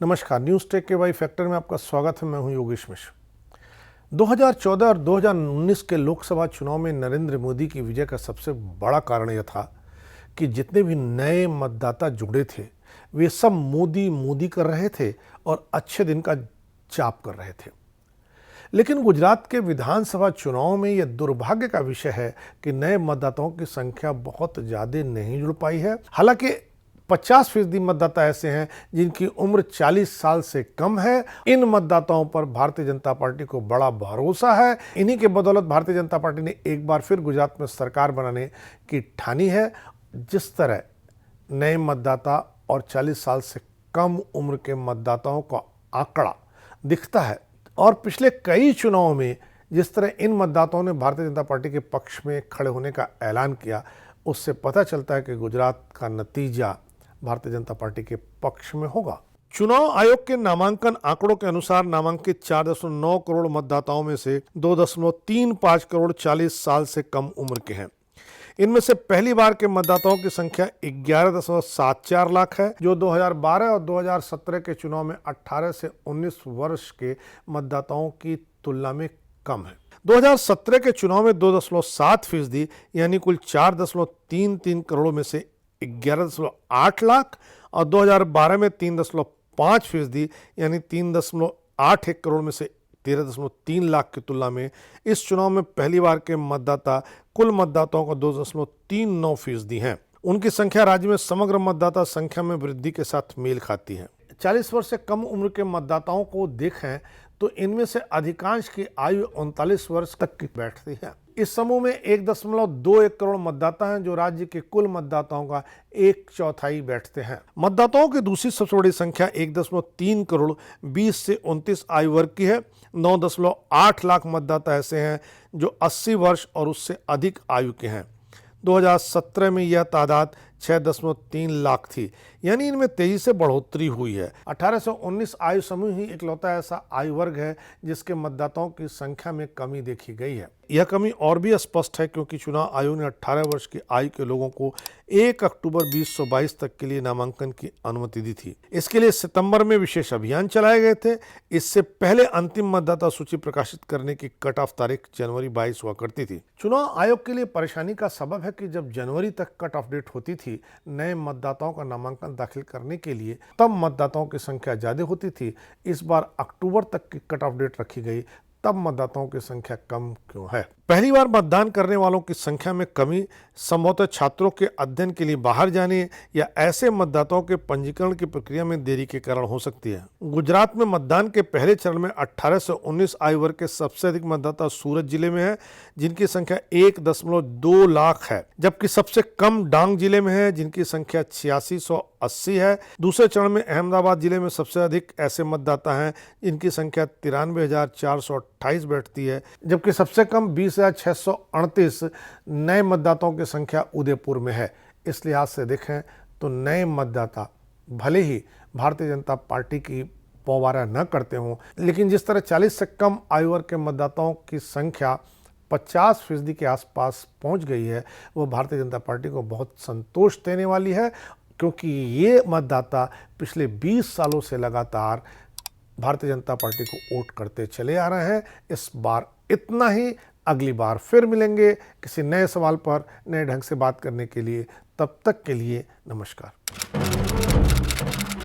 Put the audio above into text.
नमस्कार, news take के Y factor में आपका स्वागत है। मैं हूं योगेश मिश्र। 2014 और 2019 के लोकसभा चुनाव में नरेंद्र मोदी की विजय का सबसे बड़ा कारण यह था कि जितने भी नए मतदाता जुड़े थे वे सब मोदी मोदी कर रहे थे और अच्छे दिन का जाप कर रहे थे। लेकिन गुजरात के विधानसभा चुनाव में यह दुर्भाग्य का विषय है कि नए मतदाताओं की संख्या बहुत ज़्यादा नहीं जुड़ पाई है। हालांकि 50% मतदाता ऐसे हैं जिनकी उम्र 40 साल से कम है। इन मतदाताओं पर भारतीय जनता पार्टी को बड़ा भरोसा है। इन्हीं के बदौलत भारतीय जनता पार्टी ने एक बार फिर गुजरात में सरकार बनाने की ठानी है। जिस तरह नए मतदाता और 40 साल से कम उम्र के मतदाताओं का आंकड़ा दिखता है और पिछले कई चुनावों में जिस तरह इन मतदाताओं ने भारतीय जनता पार्टी के पक्ष में खड़े होने का ऐलान किया, उससे पता चलता है कि गुजरात का नतीजा भारतीय जनता पार्टी के पक्ष में होगा। चुनाव आयोग के नामांकन आंकड़ों के अनुसार नामांकित 4.9 करोड़ मतदाताओं में से 2.35 करोड़ 40 साल से कम उम्र के हैं। इनमें से पहली बार के मतदाताओं की संख्या 11.74 लाख है, जो 2012 और 2017 के चुनाव में 18 से 19 वर्ष के मतदाताओं की तुलना में कम है। 2017 के चुनाव में 2.7% यानी कुल 4.33 करोड़ में से 11.8 लाख और 2012 में 3.5% यानी 3.81 करोड़ में से 13.3 लाख की तुलना में इस चुनाव में पहली बार के मतदाता कुल मतदाताओं का 2.39% हैं। उनकी संख्या राज्य में समग्र मतदाता संख्या में वृद्धि के साथ मेल खाती है। 40 वर्ष से कम उम्र के मतदाताओं को देखें तो इनमें से अधिकांश की आयु 39 वर्ष तक की बैठती है। इस समूह में 1.21 करोड़ मतदाता हैं, जो राज्य के कुल मतदाताओं का 1/4 बैठते हैं। मतदाताओं की दूसरी सबसे बड़ी संख्या 1.3 करोड़ 20 से 29 आयु वर्ग की है। 9.8 लाख मतदाता ऐसे हैं जो 80 वर्ष और उससे अधिक आयु के हैं। 2017 में यह तादाद 6.3 लाख थी, यानी इनमें तेजी से बढ़ोतरी हुई है। 18 से 19 आयु समूह ही इकलौता ऐसा आयु वर्ग है जिसके मतदाताओं की संख्या में कमी देखी गई है। यह कमी और भी स्पष्ट है क्योंकि चुनाव आयोग ने 18 वर्ष की आयु के लोगों को 1 अक्टूबर 2022 तक के लिए नामांकन की अनुमति दी थी। इसके लिए सितंबर में विशेष अभियान चलाए गए थे। इससे पहले अंतिम मतदाता सूची प्रकाशित करने की कट ऑफ तारीख जनवरी 22 हुआ करती थी। चुनाव आयोग के लिए परेशानी का सबब है कि जब जनवरी तक कट ऑफ डेट होती थी नए मतदाताओं का नामांकन दाखिल करने के लिए, तब मतदाताओं की संख्या ज्यादा होती थी। इस बार अक्टूबर तक की कट ऑफ डेट रखी गई, तब मतदाताओं की संख्या कम क्यों है? पहली बार मतदान करने वालों की संख्या में कमी संभवतः छात्रों के अध्ययन के लिए बाहर जाने या ऐसे मतदाताओं के पंजीकरण की प्रक्रिया में देरी के कारण हो सकती है। गुजरात में मतदान के पहले चरण में 18 से 19 आयु वर्ग के सबसे अधिक मतदाता सूरत जिले में है, जिनकी संख्या 1.2 लाख है, जबकि सबसे कम डांग जिले में है, जिनकी संख्या 8680 है। दूसरे चरण में अहमदाबाद जिले में सबसे अधिक ऐसे मतदाता हैं जिनकी संख्या 93,428 बैठती है, जबकि सबसे कम 20,638 नए मतदाताओं की संख्या उदयपुर में है। इस लिहाज से देखें तो नए मतदाता भले ही भारतीय जनता पार्टी की पौवारा न करते हों, लेकिन जिस तरह 40 से कम आयु वर्ग के मतदाताओं की संख्या 50% के आसपास पहुंच गई है, वो भारतीय जनता पार्टी को बहुत संतोष देने वाली है, क्योंकि ये मतदाता पिछले 20 सालों से लगातार भारतीय जनता पार्टी को वोट करते चले आ रहे हैं। इस बार इतना ही। अगली बार फिर मिलेंगे किसी नए सवाल पर नए ढंग से बात करने के लिए। तब तक के लिए नमस्कार।